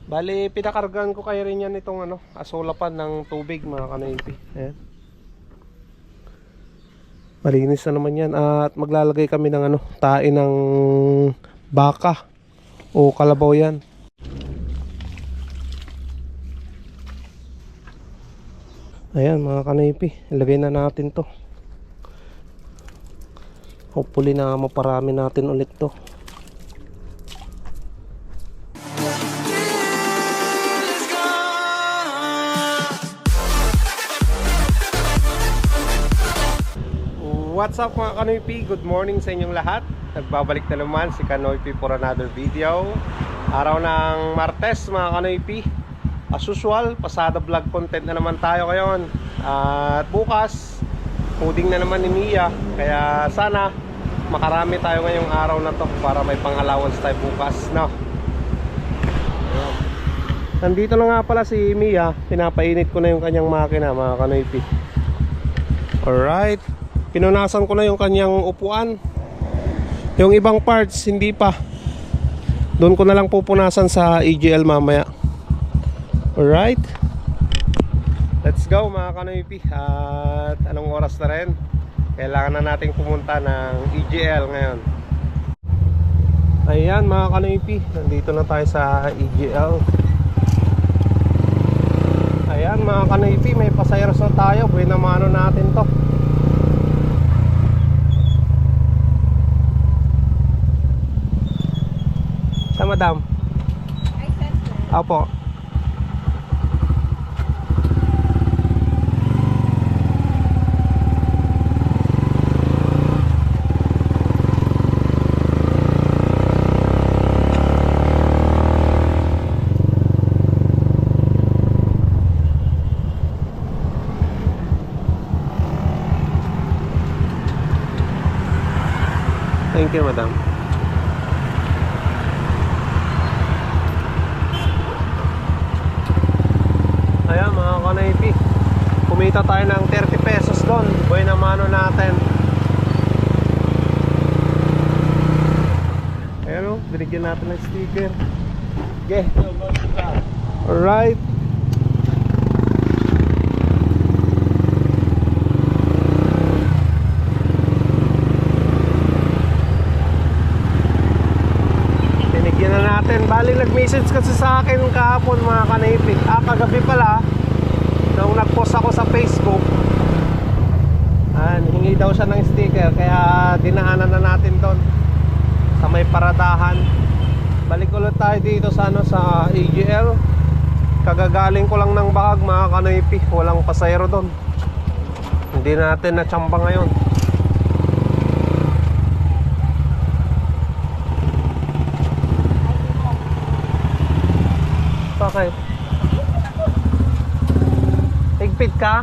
Bali, pinakargahan ko kayo rin yan itong asulapan ng tubig mga kanoypi. Ayan. Malinis na naman yan. At maglalagay kami ng tae ng baka o kalabaw yan. Ayan mga kanoypi, ilagay na natin to. Hopefully na maparami natin ulit to. What's up mga Kanoypi? Good morning sa inyong lahat. Nagbabalik na naman si Kanoypi for another video. Araw ng Martes mga Kanoypi. As usual, pasada vlog content na naman tayo ngayon. At bukas, fooding na naman ni Mia. Kaya sana makarami tayo ngayong araw na to para may pang-allowance tayo bukas, no? Nandito na nga pala si Mia. Pinapainit ko na yung kanyang makina mga Kanoypi. Alright. Pinunasan ko na yung kanyang upuan. Yung ibang parts hindi pa. Doon ko na lang pupunasan sa EGL mamaya. Alright. Let's go mga Kanoypi. At anong oras na rin? Kailangan na nating pumunta ng EGL ngayon. Ayan mga Kanoypi, nandito na tayo sa EGL. Ayan mga Kanoypi, may pasayros na tayo. Buhay na mano natin to. Sa madam? Ay, sir. Opo. Thank you, madam. Ayan mga Kanoypi, kumita tayo ng 30 pesos doon. Buhay na mano natin. Ayan o, binigyan natin ng sticker. Okay. Alright. Binigyan na natin. Bali nag-message kasi sa akin kahapon mga Kanoypi. Kagabi pala, nung nag-post ako sa Facebook, hingi daw siya ng sticker. Kaya dinaanan na natin doon sa may paradahan. Balik ulit tayo dito sa sa EGL. Kagagaling ko lang ng Bahag mga Kanoypi. Walang pasayro doon. Hindi natin na-tsamba ngayon. Bakit? Higpit ka?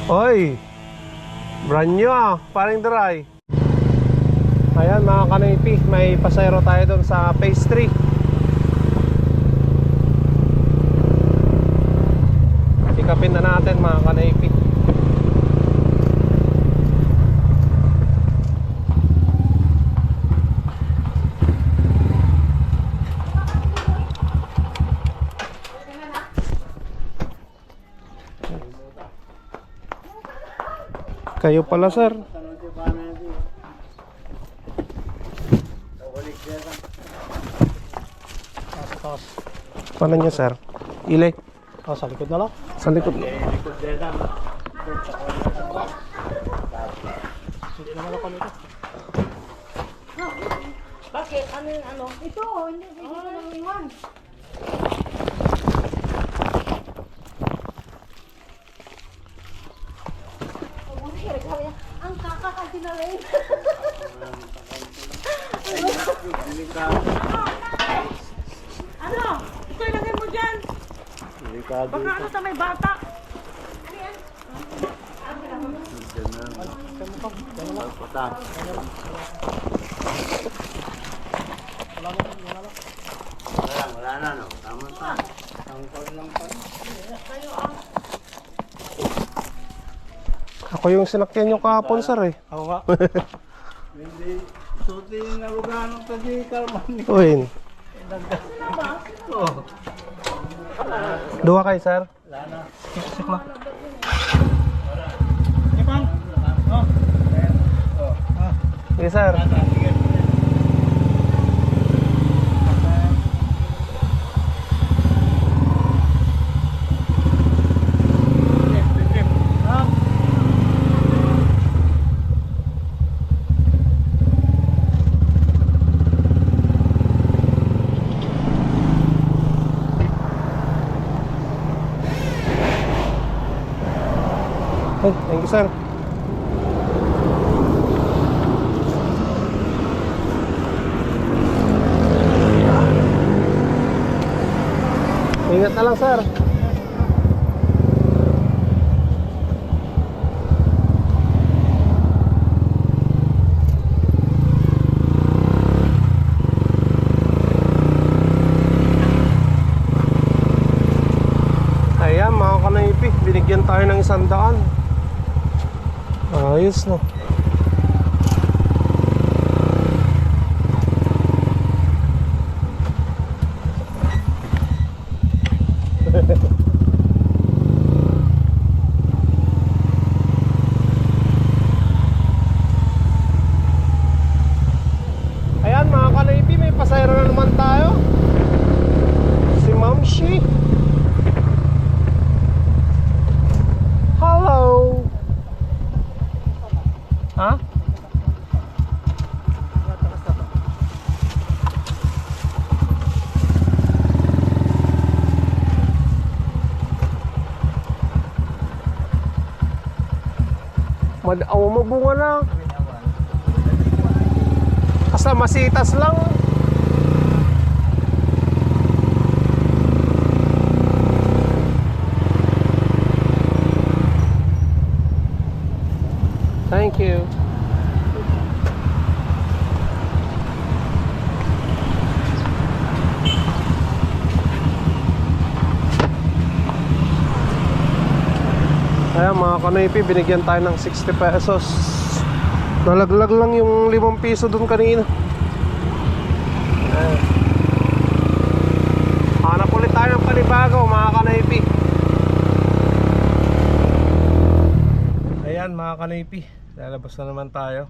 Oy! Brand new parang dry. Ayan mga Kanoypi, may pasayro tayo doon sa phase 3. Ikapin na natin mga Kanoypi. Kayo pala sir. Paano niya sir? Ile? Sa likod na lang. Sa likod. Bakit? Ano yung ano? Ito, hindi na lang iwan. Ang kakakasi na rin. Ano? Ito ilagay mo dyan. Baka ano sa may bata. Ano yan? Wala na, no? Tama pa. Tangkol lang pa. Kayo ang Ako yung sinakyan nyo kahapon, sir eh. Ako nga. Hindi. Suti na lugar ng taji Kalman. Uy, Oh. duwa kayo, sir. Lana. Sik mo. Ipang. Oh. Oh. Ah. Sige, sir. Sige. Ay, thank you, sir. Ingat na lang, sir. Ayan, mga kanaypi, binigyan tayo ng 100. Ayos, no? Ayan, mga kanaypi, may pasayro na naman tayo. Si Ma'am Shi. Hello. Ha? Madaw mo bunga na. Basta masitas lang. Thank you. Ayan, mga kanaypi, binigyan tayo ng 60 pesos. Nalaglag lang yung 5 piso dun kanina. Ayan. Hanap ulit tayo ng panibago, mga kanaypi. Ayan, mga kanaypi, lalabas na naman tayo.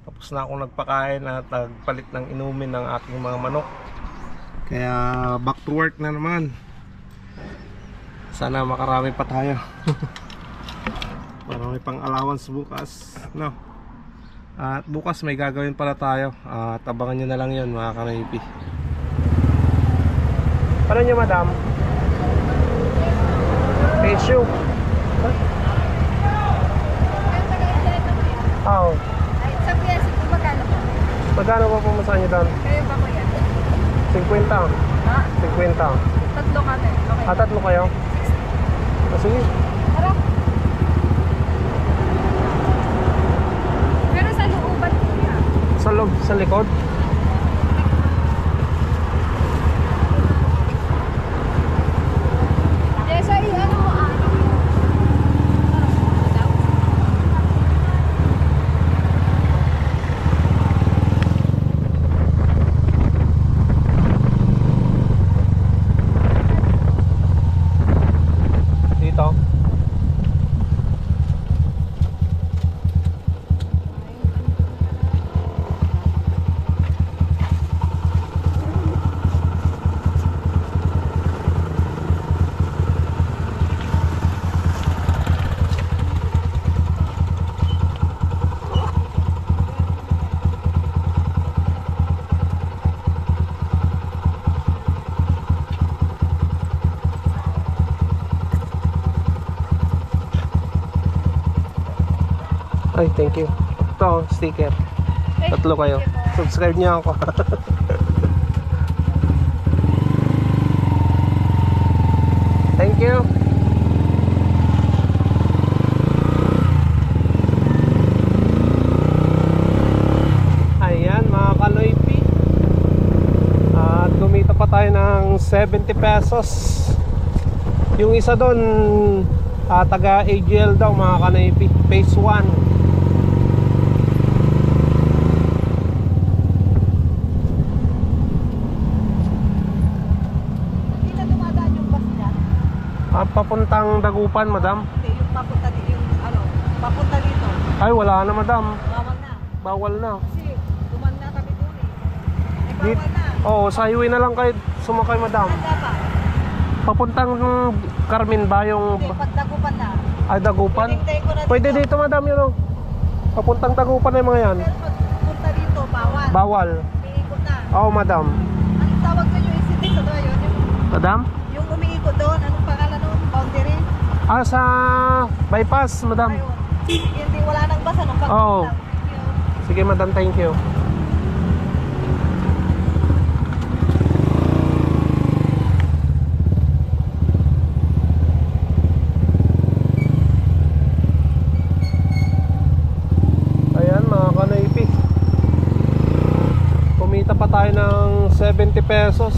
Tapos na akong nagpakain at nagpalit ng inumin ng aking mga manok. Kaya back to work na naman. Sana makarami pa tayo. Para may pang allowance bukas, no? At bukas may gagawin pala tayo. At abangan nyo na lang yun, mga kanaypi. Paano nyo, madam? Issue? Oo. Ay, sabi yan, magkano po? Magkano pa pumasahan nyo doon? Kayo ba po yan? 50. Ha? 50. Tatlo kami. Okay. Tatlo kayo? Sige. Tara. Pero sa looban po yan. Sa loob, sa likod. Eh, so, ano mo Dito. Ay, thank you. Ito, sticker. Tatlo kayo. Subscribe niyo ako. Thank you. Ayan, mga kaloypi. At kumita pa tayo ng 70 pesos. Yung isa doon taga AGL daw mga kanaypi. Phase 1. Hindi na dumadaan yung bus niya. Papuntang Dagupan, madam. Hindi, yung papunta dito, yung ano, papunta dito. Ay, wala na, madam. Bawal na. Bawal na. Kasi duman na kami doon eh. Ay, bawal na. Oo, sa highway na lang kayo sumakay, madam. Anda pa. Papuntang Carmen ba yung... Hindi, pagdagupan na. Ay, Dagupan? Hinintay ko na dito. Pwede dito, madam, yun o. Papuntang Dagupan na yung mga yan. Pero pagpunta dito, bawal. Bawal. Umiikot na. Oo, madam. Anong tawag na yung incident sa doon yun? Madam? Yung umiikot doon, anong pangalan nun? Boundary? Sa bypass, madam. Ayun. Hindi, wala nang basa nung pagpunta. Oo. Sige, madam, thank you. Ayan, mga kanaypi. Kumita pa tayo ng 70 pesos.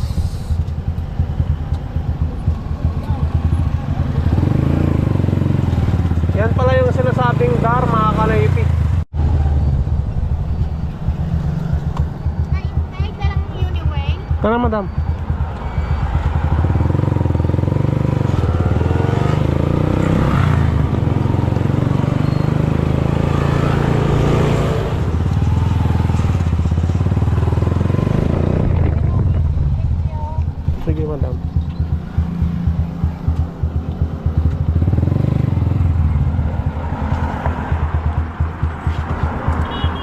Yan pala yung sinasabing dar, mga kanaypi. Kahit na lang yung Uniway. Tara, madam. Sige, madam.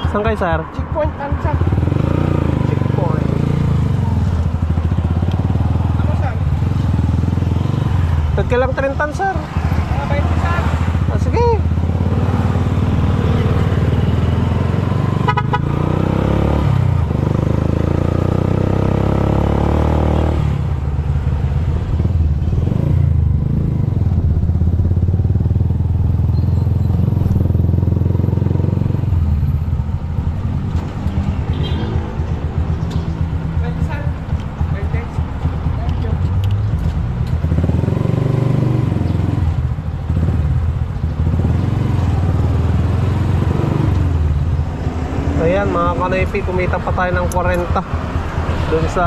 Saan kayo, sir? Checkpoint, ano sir? Checkpoint. Ano sir? Tagkilang 30, sir. Mga 20 sir. Sige. Ayan, mga kanaypi, kumita pa tayo ng 40 doon sa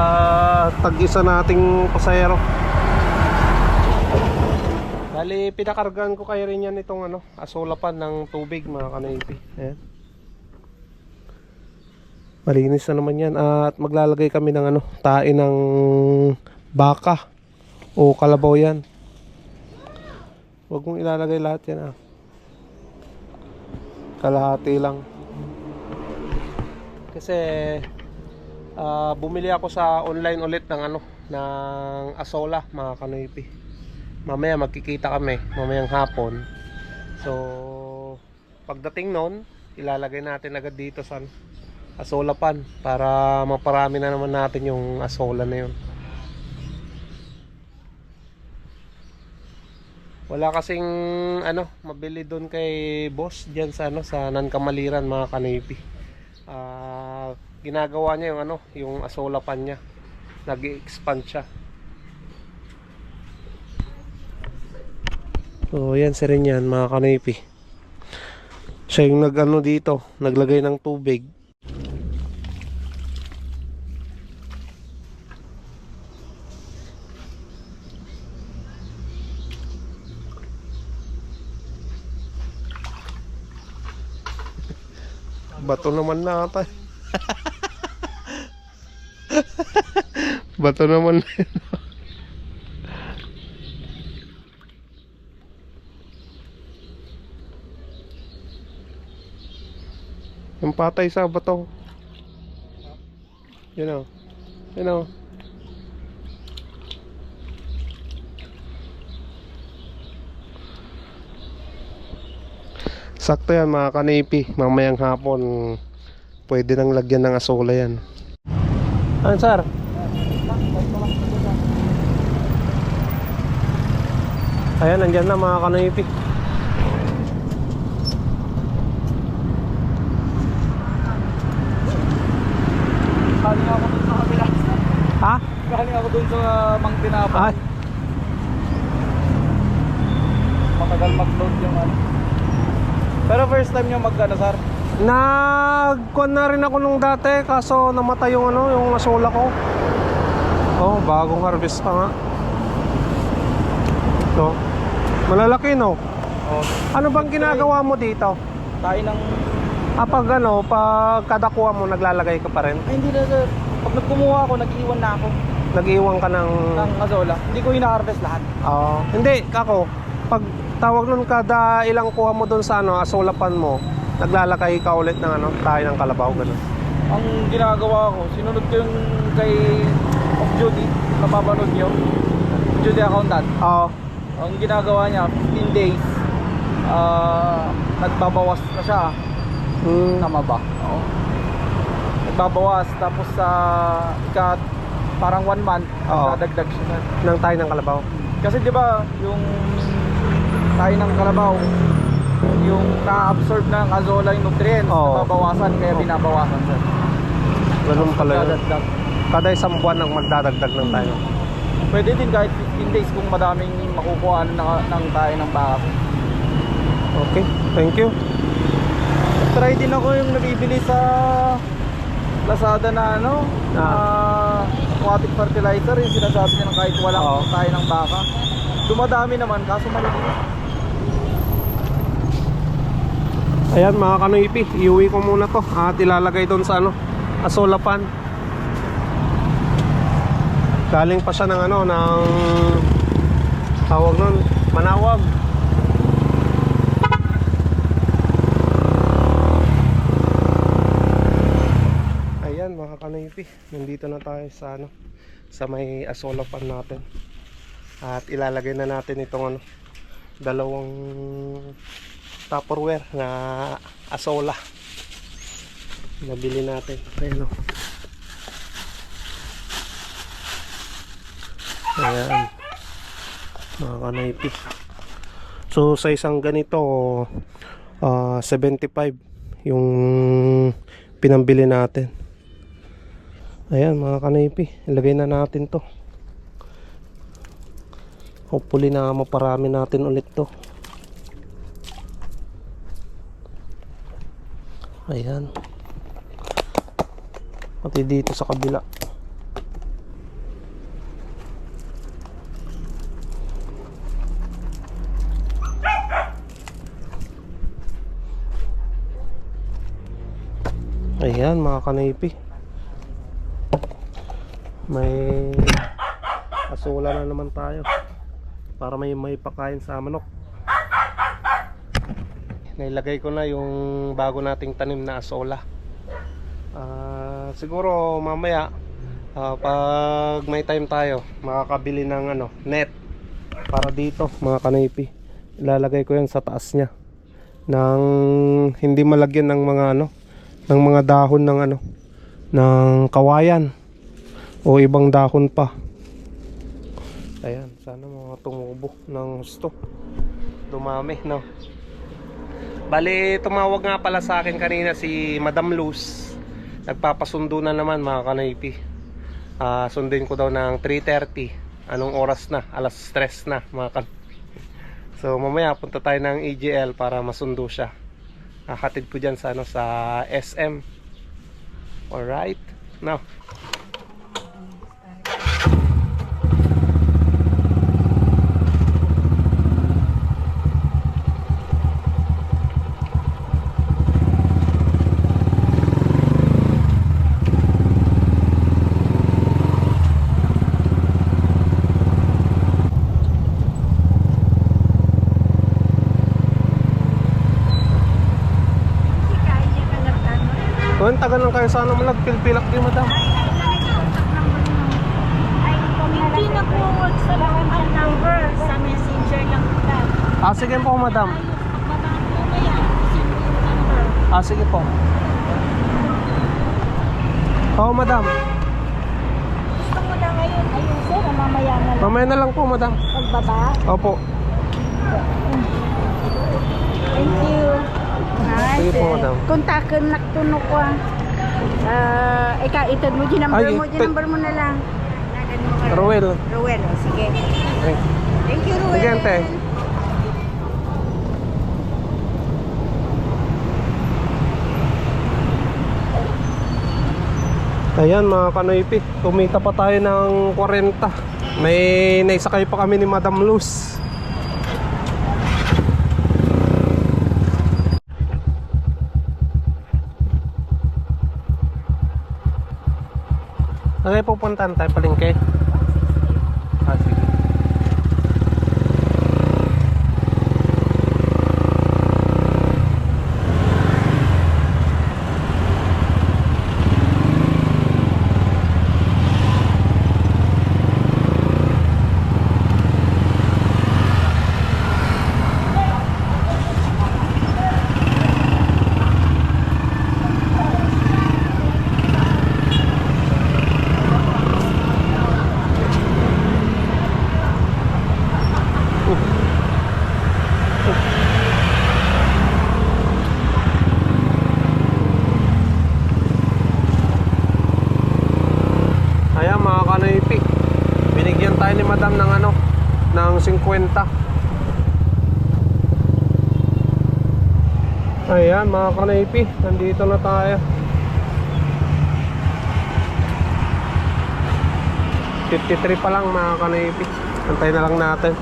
tag-isa nating pasahero. Bali, pinakargaan ko kayo rin yan itong asulapan ng tubig, mga kanaypi. Ayan. Malinis na naman yan. At maglalagay kami ng tae ng baka o kalabaw yan. Huwag mong ilalagay lahat yan. Kalahati lang. Kasi bumili ako sa online ulit ng ng asola, mga kanaypi. Mamaya magkikita kami mamayang hapon. So pagdating noon, ilalagay natin agad dito sa asola pan para maparami na naman natin yung asola na yun. Wala kasing mabili doon kay boss diyan sa sa Nankamaliran, mga kanaypi. Ginagawa niya yung yung asola pan niya. Nag-i-expand siya. So yan si rin yan, mga kanaypi. Siya yung dito, naglagay ng tubig. Bato naman na ata. Bato naman. Yung patay sa bato. Yun o. Yun o. Sakto yan, mga kanaypi. Mamayang hapon pwede nang lagyan ng asola yan. Ano, sir? Ayan, nandyan na, mga kanaypi. Galing ako dun sa kabila. Ha? Galing ako dun sa Mang Tinapay. Ay, Tagal mag-load yung ano. Pero first time nyo mag-ano, sir? Nagkuhan na rin ako nung dati, kaso namatay yung ano, yung asola ko. Oh, bagong harvest pa nga. So, malalaki no? Oh, Ano bang ginagawa mo dito? tayo ng... Pag ano, pag kadakuha mo, naglalagay ka pa rin? Ay, hindi na, sir. Pag nagkumuha ako, nag-iwan na ako Nag-iwan ka ng... ng azola. Hindi ko ina-harvest lahat. Hindi, kako. Pag tawag nun kada ilang kuha mo dun sa ano, asolapan mo, naglalagay ka ulit ng ano, tayo ng kalabaw, ganun. Ang ginagawa ko, sinunod ko yung kay Of Judy, napapanood nyo. Judy accountant. Oo. Ang ginagawa niya, 15 days, nagbabawas na siya. Tama ba? Oo. Nagbabawas, tapos sa parang 1 month, Oo. dadagdag siya. Ng tayo ng kalabaw. Kasi di ba yung tayo ng kalabaw, yung na-absorb ng azola yung nutrients, Oo. nababawasan, kaya binabawasan sir. Ganun pala yun. Dadagdag. Kada isang buwan ang magdadagdag ng tayo. Pwede din kahit 15 days kung madaming makukuha ng tayo ng baka. Okay, thank you. Try din ako yung nabibili sa Lazada na ano, aquatic fertilizer, yung sinasabi niya ng kahit walang Oo. tayo ng baka. Dumadami naman, kaso maliliit. Ayan mga kanoipi, iuwi ko muna to at ilalagay doon sa ano, asolapan. Galing pa siya ng ano, ng tawag nun, Manawag. Ayan mga kanoipi, nandito na tayo sa ano, sa may asolapan natin. At ilalagay na natin itong ano, dalawang Tupperware na asola. Nabili natin. Ayan o. Ayan. Mga kanaypi. So sa isang ganito 75 yung pinambili natin. Ayan mga kanaypi, ilagay na natin to. Hopefully na maparami natin ulit to. Ayan. Pati dito sa kabila. Ayan mga kanaypi. May asula na naman tayo para may pakain sa manok. Nailagay ko na yung bago nating tanim na asola. Siguro mamaya pag may time tayo, makakabili ng ano, net para dito mga kanaypi. Ilalagay ko yan sa taas niya nang hindi malagyan ng mga ano, ng mga dahon ng ano, ng kawayan o ibang dahon pa. Ayan, sana mga tumubo ng gusto. Dumami, no? Bali, tumawag nga pala sa akin kanina si Madam Luz. Nagpapasundo na naman mga kanaypi. Sundin ko daw ng 3:30. Anong oras na? Alas 3 na mga kanaypi. So mamaya punta tayo ng EGL para masundo siya. Hatid ko dyan sa, ano, sa SM. Alright. Now Ang tagal lang kayo sana malagpilpilak di madam. Hindi na po sa ang number. Sa messenger lang kita. Sige po madam. Sige po. Oo madam. Gusto mo na ngayon. Ayun sir, mamaya na lang. Mamaya na lang po madam. Pagbaba. Opo. Thank you. Sige po madam. Kontakin naktuno ko. Itad mo din number Ay, mo. Number mo na lang. Rowel. Rowel, sige. Okay. Thank you, Rowel. Sige ante. Ayan mga kanoypi, kumita pa tayo ng 40. May naisakay pa kami ni Madam Luz. Okay, pupuntahan tayo palengke. Ah, sige. Ayan mga kanoypi, binigyan tayo ni Madam ng ano, ng 50. Ayan mga kanoypi, nandito na tayo. 53 pa lang mga kanoypi. Antay na lang natin.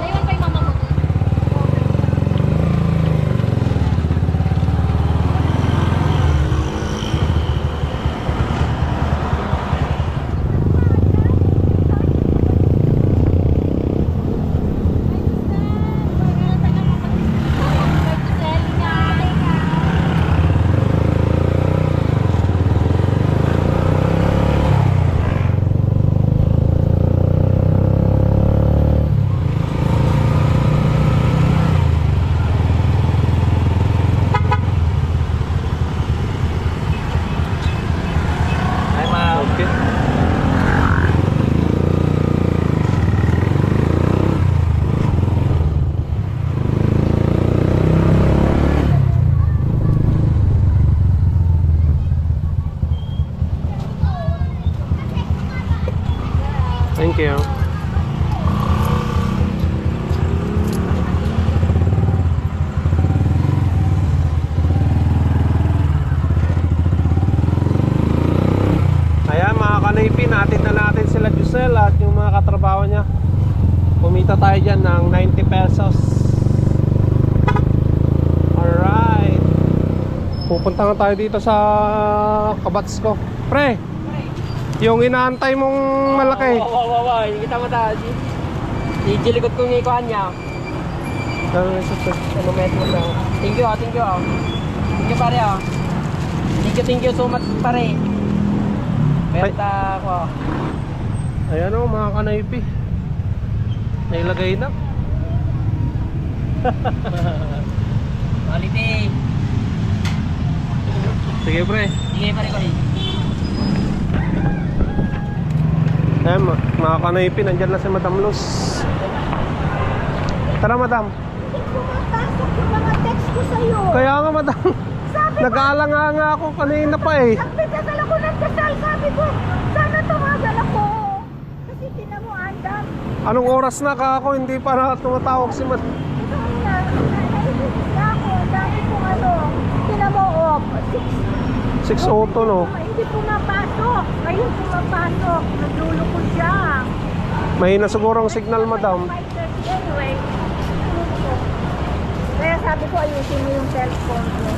Naiwan pa yung mama mo. Okay. Thank you. Ayan mga kanoypi, natin na natin sila Giselle at yung mga katrabaho niya. Kumita tayo dyan ng 90 pesos. Alright. Pupunta nga tayo dito sa Kabatsko. Pre, yung inaantay mong malaki. Wow, hindi kita mataas. Ijilikot kong ikuhan niya. Ano metro na. Thank you. Thank you pare Thank you so much pare. Benta ko. Ayan o mga kanoypi, nailagay na. Quality. Sige pre. Sige pare ko Ayan mga kanoypi, nandyan na si Madam Luz. Tara Madam. Pumapasok yung mga text ko sa'yo. Kaya nga Madam, nag-aalanga nga ako kanina pa eh. Nagpidasal ako ng dasal. Sabi ko, sana tumagal ako. Kasi tinan mo, andam. Anong oras na ka ako, hindi pa na tumatawag si Madam. Ito na, naibigis na ako. Dami kong tinan mo, 6 auto no. Hindi pumapasok. Ngayon pumapasok. Nadulo ko siya. Mahina siguro ang signal Madam. 5:30 anyway. Kaya sabi ko, ayusin mo yung cellphone ko.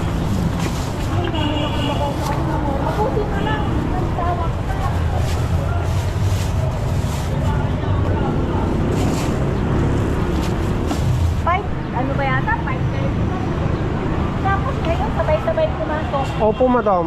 Mabuti ka lang. Nagtawag ka. Ano ba yata? 5:30. Tapos ngayon, sabay-sabay pumasok. Opo Madam.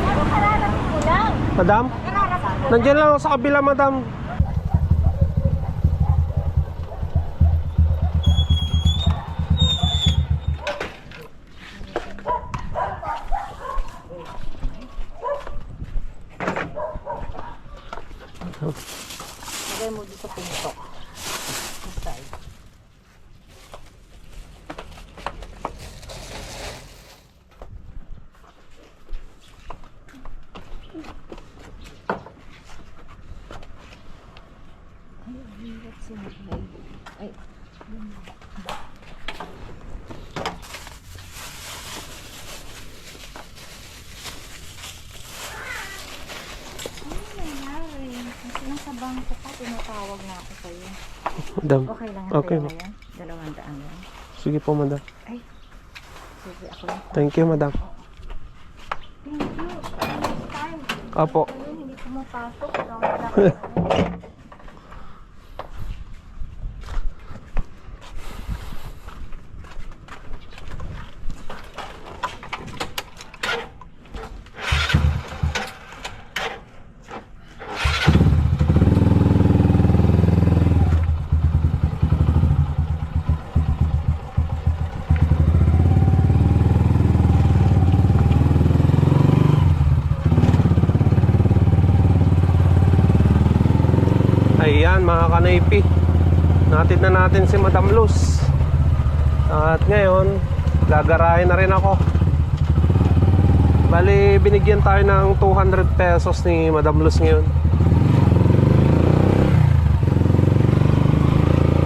Ano kararating ko lang? Madam? Kararating ko. Nandiyan lang ako sa kabila Madam. Lagay mo dito sa pinto. Inside. Ay, hirap sumakay. Ay, kasi nasa bangko ka, tinatawag na ako sa'yo. Madam. Okay lang Okay, sa'yo ma'am. yan? 200 yan. Sige po, madam. Ay, sige ako na. Thank you, madam. Thank you. Next time. Apo. Ayun, hindi pumapasok. Wala ko. Ayan mga kanaypi, natid na natin si Madam Luz. At ngayon gagarahin na rin ako. Bali binigyan tayo ng 200 pesos ni Madam Luz ngayon.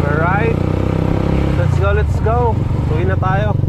Alright, let's go. Uwi na tayo.